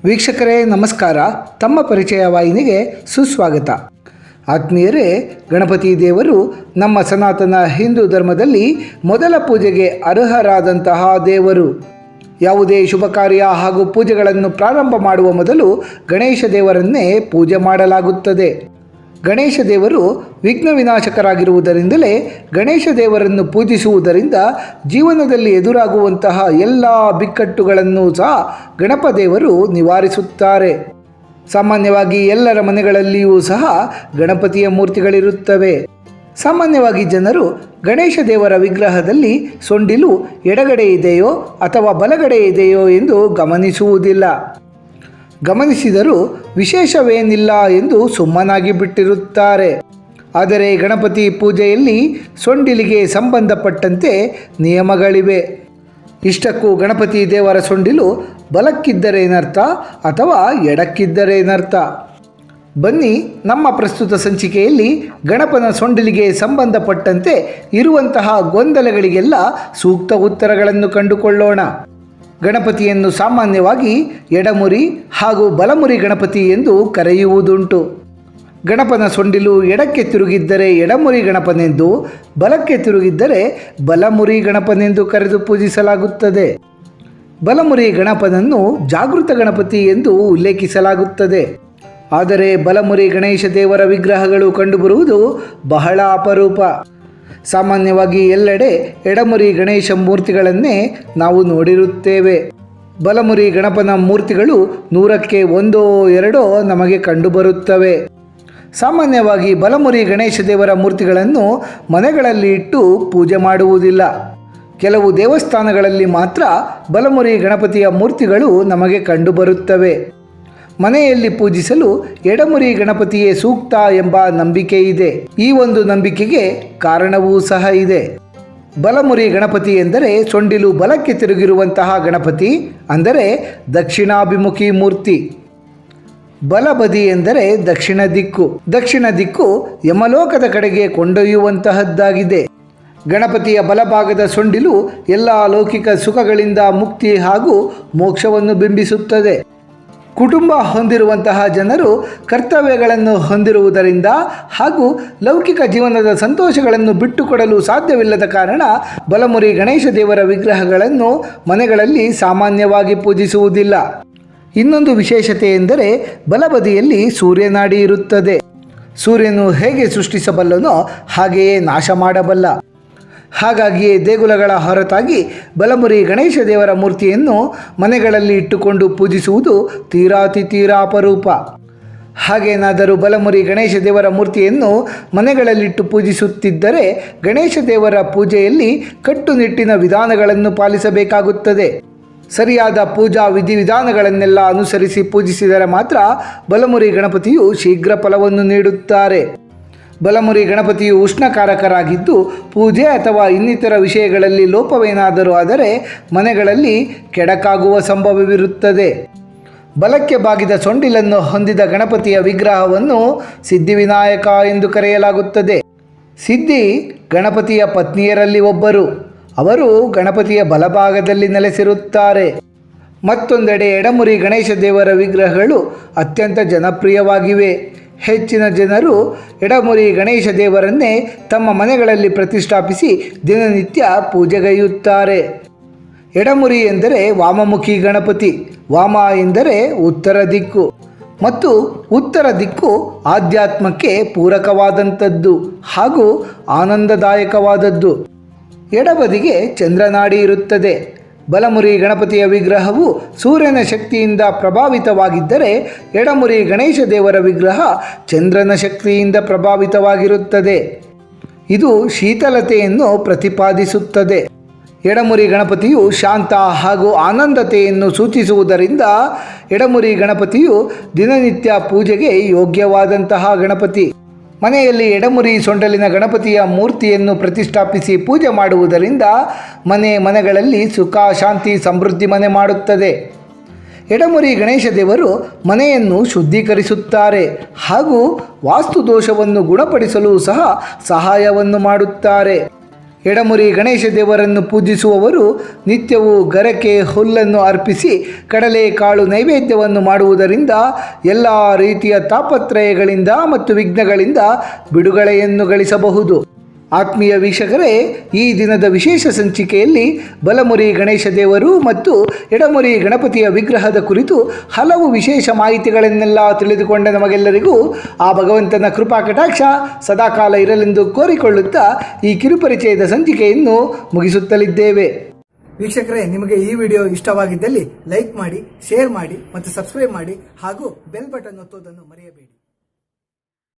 ವೀಕ್ಷಕರೇ ನಮಸ್ಕಾರ. ತಮ್ಮ ಪರಿಚಯ ವಾಹಿನಿಗೆ ಸುಸ್ವಾಗತ. ಆತ್ಮೀಯರೇ, ಗಣಪತಿ ದೇವರು ನಮ್ಮ ಸನಾತನ ಹಿಂದೂ ಧರ್ಮದಲ್ಲಿ ಮೊದಲ ಪೂಜೆಗೆ ಅರ್ಹರಾದಂತಹ ದೇವರು. ಯಾವುದೇ ಶುಭ ಕಾರ್ಯ ಹಾಗೂ ಪೂಜೆಗಳನ್ನು ಪ್ರಾರಂಭ ಮಾಡುವ ಮೊದಲು ಗಣೇಶ ದೇವರನ್ನೇ ಪೂಜೆ ಮಾಡಲಾಗುತ್ತದೆ. ಗಣೇಶ ದೇವರು ವಿಘ್ನ ವಿನಾಶಕರಾಗಿರುವುದರಿಂದಲೇ ಗಣೇಶ ದೇವರನ್ನು ಪೂಜಿಸುವುದರಿಂದ ಜೀವನದಲ್ಲಿ ಎದುರಾಗುವಂತಹ ಎಲ್ಲ ಬಿಕ್ಕಟ್ಟುಗಳನ್ನು ಸಹ ಗಣಪ ದೇವರು ನಿವಾರಿಸುತ್ತಾರೆ. ಸಾಮಾನ್ಯವಾಗಿ ಎಲ್ಲರ ಮನೆಗಳಲ್ಲಿಯೂ ಸಹ ಗಣಪತಿಯ ಮೂರ್ತಿಗಳಿರುತ್ತವೆ. ಸಾಮಾನ್ಯವಾಗಿ ಜನರು ಗಣೇಶ ದೇವರ ವಿಗ್ರಹದಲ್ಲಿ ಸೊಂಡಿಲು ಎಡಗಡೆ ಇದೆಯೋ ಅಥವಾ ಬಲಗಡೆ ಇದೆಯೋ ಎಂದು ಗಮನಿಸುವುದಿಲ್ಲ. ಗಮನಿಸಿದರೂ ವಿಶೇಷವೇನಿಲ್ಲ ಎಂದು ಸುಮ್ಮನಾಗಿ ಬಿಟ್ಟಿರುತ್ತಾರೆ. ಆದರೆ ಗಣಪತಿ ಪೂಜೆಯಲ್ಲಿ ಸೊಂಡಿಲಿಗೆ ಸಂಬಂಧಪಟ್ಟಂತೆ ನಿಯಮಗಳಿವೆ. ಇಷ್ಟಕ್ಕೂ ಗಣಪತಿ ದೇವರ ಸೊಂಡಿಲು ಬಲಕ್ಕಿದ್ದರೇನರ್ಥ ಅಥವಾ ಎಡಕ್ಕಿದ್ದರೇನರ್ಥ? ಬನ್ನಿ, ನಮ್ಮ ಪ್ರಸ್ತುತ ಸಂಚಿಕೆಯಲ್ಲಿ ಗಣಪನ ಸೊಂಡಿಲಿಗೆ ಸಂಬಂಧಪಟ್ಟಂತೆ ಇರುವಂತಹ ಗೊಂದಲಗಳಿಗೆಲ್ಲ ಸೂಕ್ತ ಉತ್ತರಗಳನ್ನು ಕಂಡುಕೊಳ್ಳೋಣ. ಗಣಪತಿಯನ್ನು ಸಾಮಾನ್ಯವಾಗಿ ಎಡಮುರಿ ಹಾಗೂ ಬಲಮುರಿ ಗಣಪತಿ ಎಂದು ಕರೆಯುವುದುಂಟು. ಗಣಪನ ಸೊಂಡಿಲು ಎಡಕ್ಕೆ ತಿರುಗಿದ್ದರೆ ಎಡಮುರಿ ಗಣಪನೆಂದು, ಬಲಕ್ಕೆ ತಿರುಗಿದ್ದರೆ ಬಲಮುರಿ ಗಣಪನೆಂದು ಕರೆದು ಪೂಜಿಸಲಾಗುತ್ತದೆ. ಬಲಮುರಿ ಗಣಪನನ್ನು ಜಾಗೃತ ಗಣಪತಿ ಎಂದು ಉಲ್ಲೇಖಿಸಲಾಗುತ್ತದೆ. ಆದರೆ ಬಲಮುರಿ ಗಣೇಶ ದೇವರ ವಿಗ್ರಹಗಳು ಕಂಡುಬರುವುದು ಬಹಳ ಅಪರೂಪ. ಸಾಮಾನ್ಯವಾಗಿ ಎಲ್ಲೆಡೆ ಎಡಮುರಿ ಗಣೇಶ ಮೂರ್ತಿಗಳನ್ನೇ ನಾವು ನೋಡಿರುತ್ತೇವೆ. ಬಲಮುರಿ ಗಣಪನ ಮೂರ್ತಿಗಳು 100ಕ್ಕೆ 1-2 ನಮಗೆ ಕಂಡುಬರುತ್ತವೆ. ಸಾಮಾನ್ಯವಾಗಿ ಬಲಮುರಿ ಗಣೇಶ ದೇವರ ಮೂರ್ತಿಗಳನ್ನು ಮನೆಗಳಲ್ಲಿ ಇಟ್ಟು ಪೂಜೆ ಮಾಡುವುದಿಲ್ಲ. ಕೆಲವು ದೇವಸ್ಥಾನಗಳಲ್ಲಿ ಮಾತ್ರ ಬಲಮುರಿ ಗಣಪತಿಯ ಮೂರ್ತಿಗಳು ನಮಗೆ ಕಂಡುಬರುತ್ತವೆ. ಮನೆಯಲ್ಲಿ ಪೂಜಿಸಲು ಎಡಮುರಿ ಗಣಪತಿಯೇ ಸೂಕ್ತ ಎಂಬ ನಂಬಿಕೆ ಇದೆ. ಈ ಒಂದು ನಂಬಿಕೆಗೆ ಕಾರಣವೂ ಸಹ ಇದೆ. ಬಲಮುರಿ ಗಣಪತಿ ಎಂದರೆ ಸೊಂಡಿಲು ಬಲಕ್ಕೆ ತಿರುಗಿರುವಂತಹ ಗಣಪತಿ, ಅಂದರೆ ದಕ್ಷಿಣಾಭಿಮುಖಿ ಮೂರ್ತಿ. ಬಲಬದಿ ಎಂದರೆ ದಕ್ಷಿಣ ದಿಕ್ಕು. ದಕ್ಷಿಣ ದಿಕ್ಕು ಯಮಲೋಕದ ಕಡೆಗೆ ಕೊಂಡೊಯ್ಯುವಂತಹದ್ದಾಗಿದೆ. ಗಣಪತಿಯ ಬಲಭಾಗದ ಸೊಂಡಿಲು ಎಲ್ಲ ಲೌಕಿಕ ಸುಖಗಳಿಂದ ಮುಕ್ತಿ ಹಾಗೂ ಮೋಕ್ಷವನ್ನು ಬಿಂಬಿಸುತ್ತದೆ. ಕುಟುಂಬ ಹೊಂದಿರುವಂತಹ ಜನರು ಕರ್ತವ್ಯಗಳನ್ನು ಹೊಂದಿರುವುದರಿಂದ ಹಾಗೂ ಲೌಕಿಕ ಜೀವನದ ಸಂತೋಷಗಳನ್ನು ಬಿಟ್ಟುಕೊಡಲು ಸಾಧ್ಯವಿಲ್ಲದ ಕಾರಣ ಬಲಮುರಿ ಗಣೇಶ ದೇವರ ವಿಗ್ರಹಗಳನ್ನು ಮನೆಗಳಲ್ಲಿ ಸಾಮಾನ್ಯವಾಗಿ ಪೂಜಿಸುವುದಿಲ್ಲ. ಇನ್ನೊಂದು ವಿಶೇಷತೆ ಎಂದರೆ ಬಲಬದಿಯಲ್ಲಿ ಸೂರ್ಯನಾಡಿ ಇರುತ್ತದೆ. ಸೂರ್ಯನು ಹೇಗೆ ಸೃಷ್ಟಿಸಬಲ್ಲನೋ ಹಾಗೆಯೇ ನಾಶ ಮಾಡಬಲ್ಲ. ಹಾಗಾಗಿಯೇ ದೇಗುಲಗಳ ಹೊರತಾಗಿ ಬಲಮುರಿ ಗಣೇಶ ದೇವರ ಮೂರ್ತಿಯನ್ನು ಮನೆಗಳಲ್ಲಿ ಇಟ್ಟುಕೊಂಡು ಪೂಜಿಸುವುದು ತೀರಾ ಅಪರೂಪ. ಹಾಗೇನಾದರೂ ಬಲಮುರಿ ಗಣೇಶ ದೇವರ ಮೂರ್ತಿಯನ್ನು ಮನೆಗಳಲ್ಲಿಟ್ಟು ಪೂಜಿಸುತ್ತಿದ್ದರೆ ಗಣೇಶ ದೇವರ ಪೂಜೆಯಲ್ಲಿ ಕಟ್ಟುನಿಟ್ಟಿನ ವಿಧಾನಗಳನ್ನು ಪಾಲಿಸಬೇಕಾಗುತ್ತದೆ. ಸರಿಯಾದ ಪೂಜಾ ವಿಧಿವಿಧಾನಗಳನ್ನೆಲ್ಲ ಅನುಸರಿಸಿ ಪೂಜಿಸಿದರೆ ಮಾತ್ರ ಬಲಮುರಿ ಗಣಪತಿಯು ಶೀಘ್ರ ಫಲವನ್ನು ನೀಡುತ್ತಾರೆ. ಬಲಮುರಿ ಗಣಪತಿಯು ಉಷ್ಣಕಾರಕರಾಗಿದ್ದು ಪೂಜೆ ಅಥವಾ ಇನ್ನಿತರ ವಿಷಯಗಳಲ್ಲಿ ಲೋಪವೇನಾದರೂ ಆದರೆ ಮನೆಗಳಲ್ಲಿ ಕೆಡಕಾಗುವ ಸಂಭವವಿರುತ್ತದೆ. ಬಲಕ್ಕೆ ಬಾಗಿದ ಸೊಂಡಿಲನ್ನು ಹೊಂದಿದ ಗಣಪತಿಯ ವಿಗ್ರಹವನ್ನು ಸಿದ್ಧಿವಿನಾಯಕ ಎಂದು ಕರೆಯಲಾಗುತ್ತದೆ. ಸಿದ್ಧಿ ಗಣಪತಿಯ ಪತ್ನಿಯರಲ್ಲಿ ಒಬ್ಬರು. ಅವರು ಗಣಪತಿಯ ಬಲಭಾಗದಲ್ಲಿ ನೆಲೆಸಿರುತ್ತಾರೆ. ಮತ್ತೊಂದೆಡೆ ಎಡಮುರಿ ಗಣೇಶ ದೇವರ ವಿಗ್ರಹಗಳು ಅತ್ಯಂತ ಜನಪ್ರಿಯವಾಗಿವೆ. ಹೆಚ್ಚಿನ ಜನರು ಎಡಮುರಿ ಗಣೇಶ ದೇವರನ್ನೇ ತಮ್ಮ ಮನೆಗಳಲ್ಲಿ ಪ್ರತಿಷ್ಠಾಪಿಸಿ ದಿನನಿತ್ಯ ಪೂಜೆಗೈಯುತ್ತಾರೆ. ಎಡಮುರಿ ಎಂದರೆ ವಾಮಮುಖಿ ಗಣಪತಿ. ವಾಮ ಎಂದರೆ ಉತ್ತರ ದಿಕ್ಕು ಮತ್ತು ಉತ್ತರ ದಿಕ್ಕು ಆಧ್ಯಾತ್ಮಕ್ಕೆ ಪೂರಕವಾದಂಥದ್ದು ಹಾಗೂ ಆನಂದದಾಯಕವಾದದ್ದು. ಎಡಬದಿಗೆ ಚಂದ್ರನಾಡಿ ಇರುತ್ತದೆ. ಬಲಮುರಿ ಗಣಪತಿಯ ವಿಗ್ರಹವು ಸೂರ್ಯನ ಶಕ್ತಿಯಿಂದ ಪ್ರಭಾವಿತವಾಗಿದ್ದರೆ ಎಡಮುರಿ ಗಣೇಶ ದೇವರ ವಿಗ್ರಹ ಚಂದ್ರನ ಶಕ್ತಿಯಿಂದ ಪ್ರಭಾವಿತವಾಗಿರುತ್ತದೆ. ಇದು ಶೀತಲತೆಯನ್ನು ಪ್ರತಿಪಾದಿಸುತ್ತದೆ. ಎಡಮುರಿ ಗಣಪತಿಯು ಶಾಂತ ಹಾಗೂ ಆನಂದತೆಯನ್ನು ಸೂಚಿಸುವುದರಿಂದ ಎಡಮುರಿ ಗಣಪತಿಯು ದಿನನಿತ್ಯ ಪೂಜೆಗೆ ಯೋಗ್ಯವಾದಂತಹ ಗಣಪತಿ. ಮನೆಯಲ್ಲಿ ಎಡಮುರಿ ಸೊಂಡಲಿನ ಗಣಪತಿಯ ಮೂರ್ತಿಯನ್ನು ಪ್ರತಿಷ್ಠಾಪಿಸಿ ಪೂಜೆ ಮಾಡುವುದರಿಂದ ಮನೆಗಳಲ್ಲಿ ಸುಖ ಶಾಂತಿ ಸಮೃದ್ಧಿ ಮನೆ ಮಾಡುತ್ತದೆ. ಎಡಮುರಿ ಗಣೇಶ ದೇವರು ಮನೆಯನ್ನು ಶುದ್ಧೀಕರಿಸುತ್ತಾರೆ ಹಾಗೂ ವಾಸ್ತು ದೋಷವನ್ನು ಗುಣಪಡಿಸಲು ಸಹ ಸಹಾಯವನ್ನು ಮಾಡುತ್ತಾರೆ. ಎಡಮುರಿ ಗಣೇಶ ದೇವರನ್ನು ಪೂಜಿಸುವವರು ನಿತ್ಯವೂ ಗರಕೆ ಹುಲ್ಲನ್ನು ಅರ್ಪಿಸಿ ಕಡಲೆಕಾಳು ನೈವೇದ್ಯವನ್ನು ಮಾಡುವುದರಿಂದ ಎಲ್ಲ ರೀತಿಯ ತಾಪತ್ರಯಗಳಿಂದ ಮತ್ತು ವಿಘ್ನಗಳಿಂದ ಬಿಡುಗಡೆಯನ್ನು ಗಳಿಸಬಹುದು. ಆತ್ಮೀಯ ವೀಕ್ಷಕರೇ, ಈ ದಿನದ ವಿಶೇಷ ಸಂಚಿಕೆಯಲ್ಲಿ ಬಲಮುರಿ ಗಣೇಶ ದೇವರು ಮತ್ತು ಎಡಮುರಿ ಗಣಪತಿಯ ವಿಗ್ರಹದ ಕುರಿತು ಹಲವು ವಿಶೇಷ ಮಾಹಿತಿಗಳನ್ನೆಲ್ಲ ತಿಳಿದುಕೊಂಡ ನಮಗೆಲ್ಲರಿಗೂ ಆ ಭಗವಂತನ ಕೃಪಾ ಕಟಾಕ್ಷ ಸದಾಕಾಲ ಇರಲೆಂದು ಕೋರಿಕೊಳ್ಳುತ್ತಾ ಈ ಕಿರುಪರಿಚಯದ ಸಂಚಿಕೆಯನ್ನು ಮುಗಿಸುತ್ತಲಿದ್ದೇವೆ. ವೀಕ್ಷಕರೇ, ನಿಮಗೆ ಈ ವಿಡಿಯೋ ಇಷ್ಟವಾಗಿದ್ದಲ್ಲಿ ಲೈಕ್ ಮಾಡಿ, ಶೇರ್ ಮಾಡಿ ಮತ್ತು ಸಬ್ಸ್ಕ್ರೈಬ್ ಮಾಡಿ ಹಾಗೂ ಬೆಲ್ ಬಟನ್ ಒತ್ತುವುದನ್ನು ಮರೆಯಬೇಡಿ.